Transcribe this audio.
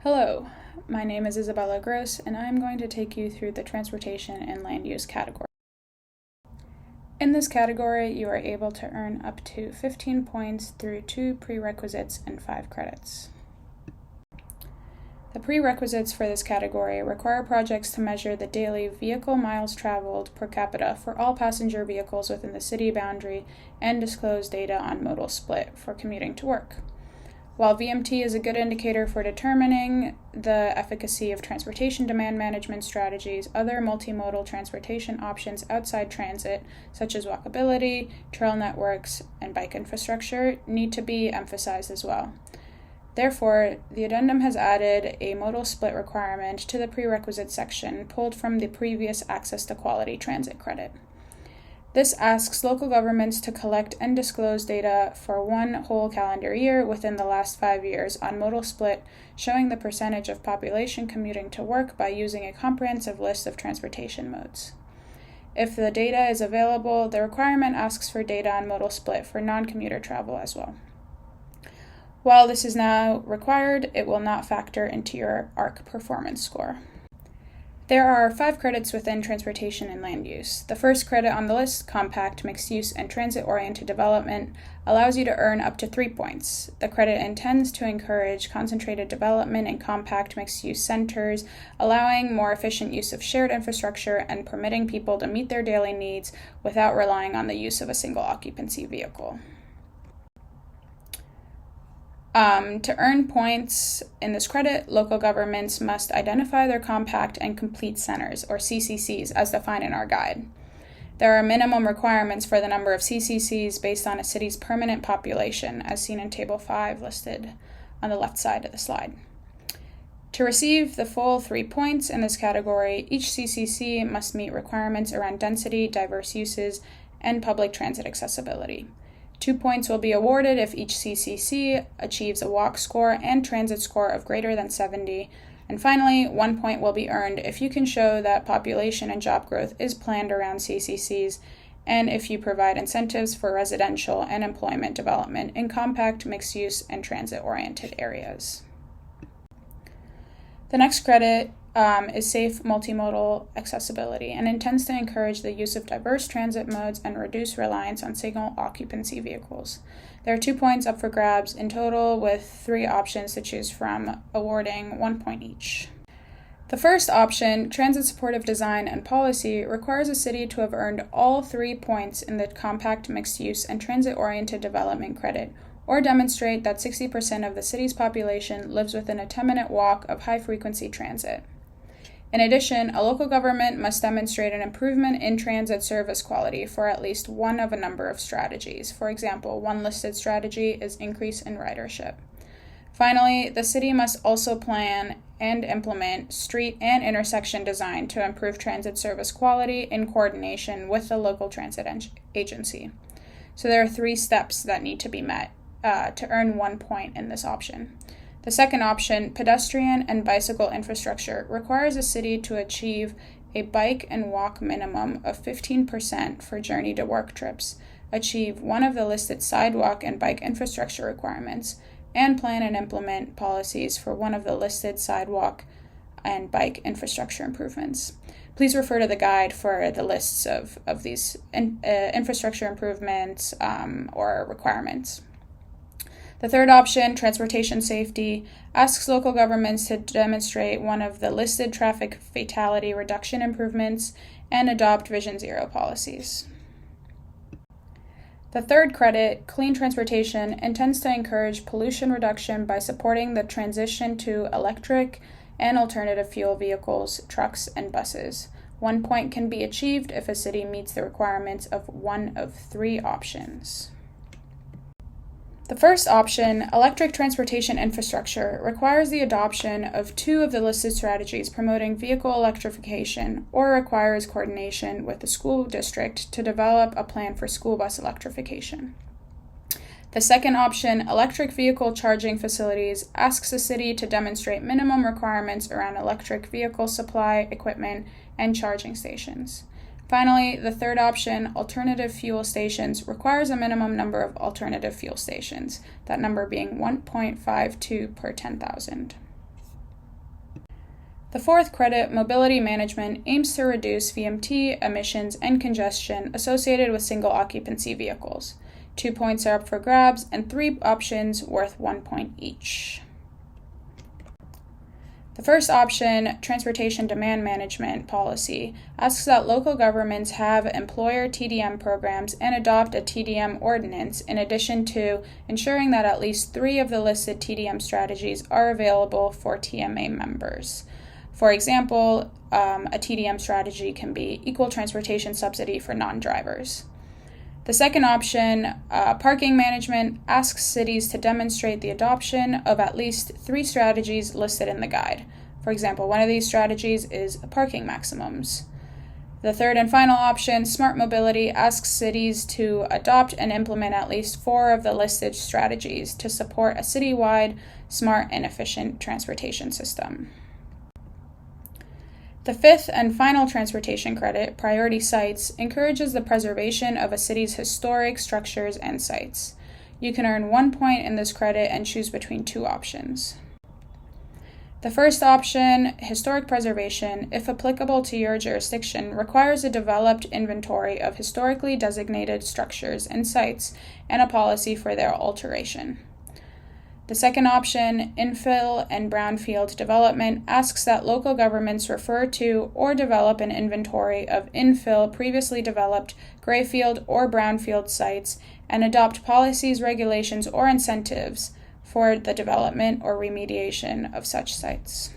Hello, my name is Isabella Gross, and I'm going to take you through the transportation and land use category. In this category, you are able to earn up to 15 points through 2 prerequisites and 5 credits. The prerequisites for this category require projects to measure the daily vehicle miles traveled per capita for all passenger vehicles within the city boundary and disclose data on modal split for commuting to work. While VMT is a good indicator for determining the efficacy of transportation demand management strategies, other multimodal transportation options outside transit, such as walkability, trail networks, and bike infrastructure, need to be emphasized as well. Therefore, the addendum has added a modal split requirement to the prerequisite section pulled from the previous access to quality transit credit. This asks local governments to collect and disclose data for one whole calendar year within the last 5 years on modal split, showing the percentage of population commuting to work by using a comprehensive list of transportation modes. If the data is available, the requirement asks for data on modal split for non-commuter travel as well. While this is now required, it will not factor into your ARC performance score. There are 5 credits within transportation and land use. The first credit on the list, compact, mixed-use, and transit-oriented development, allows you to earn up to 3 points. The credit intends to encourage concentrated development in compact mixed-use centers, allowing more efficient use of shared infrastructure and permitting people to meet their daily needs without relying on the use of a single occupancy vehicle. To earn points in this credit, local governments must identify their compact and complete centers, or CCCs, as defined in our guide. There are minimum requirements for the number of CCCs based on a city's permanent population, as seen in Table 5 listed on the left side of the slide. To receive the full 3 points in this category, each CCC must meet requirements around density, diverse uses, and public transit accessibility. 2 points will be awarded if each CCC achieves a walk score and transit score of greater than 70. And finally, 1 point will be earned if you can show that population and job growth is planned around CCCs, and if you provide incentives for residential and employment development in compact, mixed-use, and transit-oriented areas. The next credit is safe multimodal accessibility and intends to encourage the use of diverse transit modes and reduce reliance on single occupancy vehicles. There are 2 points up for grabs in total, with 3 options to choose from, awarding 1 point each. The first option, transit supportive design and policy, requires a city to have earned all 3 points in the compact mixed use and transit-oriented development credit, or demonstrate that 60% of the city's population lives within a 10-minute walk of high-frequency transit. In addition, a local government must demonstrate an improvement in transit service quality for at least one of a number of strategies. For example, one listed strategy is increase in ridership. Finally, the city must also plan and implement street and intersection design to improve transit service quality in coordination with the local transit agency. So there are 3 steps that need to be met to earn 1 point in this option. The second option, pedestrian and bicycle infrastructure, requires a city to achieve a bike and walk minimum of 15% for journey to work trips, achieve one of the listed sidewalk and bike infrastructure requirements, and plan and implement policies for one of the listed sidewalk and bike infrastructure improvements. Please refer to the guide for the lists of these infrastructure improvements or requirements. The third option, transportation safety, asks local governments to demonstrate one of the listed traffic fatality reduction improvements and adopt Vision Zero policies. The third credit, clean transportation, intends to encourage pollution reduction by supporting the transition to electric and alternative fuel vehicles, trucks, and buses. 1 point can be achieved if a city meets the requirements of one of 3 options. The first option, electric transportation infrastructure, requires the adoption of 2 of the listed strategies promoting vehicle electrification, or requires coordination with the school district to develop a plan for school bus electrification. The second option, electric vehicle charging facilities, asks the city to demonstrate minimum requirements around electric vehicle supply, equipment, and charging stations. Finally, the third option, alternative fuel stations, requires a minimum number of alternative fuel stations, that number being 1.52 per 10,000. The fourth credit, mobility management, aims to reduce VMT emissions and congestion associated with single occupancy vehicles. 2 points are up for grabs, and 3 options worth 1 point each. The first option, transportation demand management policy, asks that local governments have employer TDM programs and adopt a TDM ordinance, in addition to ensuring that at least 3 of the listed TDM strategies are available for TMA members. For example, a TDM strategy can be equal transportation subsidy for non-drivers. The second option, parking management, asks cities to demonstrate the adoption of at least 3 strategies listed in the guide. For example, one of these strategies is parking maximums. The third and final option, smart mobility, asks cities to adopt and implement at least 4 of the listed strategies to support a citywide, smart, and efficient transportation system. The fifth and final transportation credit, priority sites, encourages the preservation of a city's historic structures and sites. You can earn 1 point in this credit and choose between 2 options. The first option, historic preservation, if applicable to your jurisdiction, requires a developed inventory of historically designated structures and sites and a policy for their alteration. The second option, infill and brownfield development, asks that local governments refer to or develop an inventory of infill, previously developed grayfield or brownfield sites and adopt policies, regulations, or incentives for the development or remediation of such sites.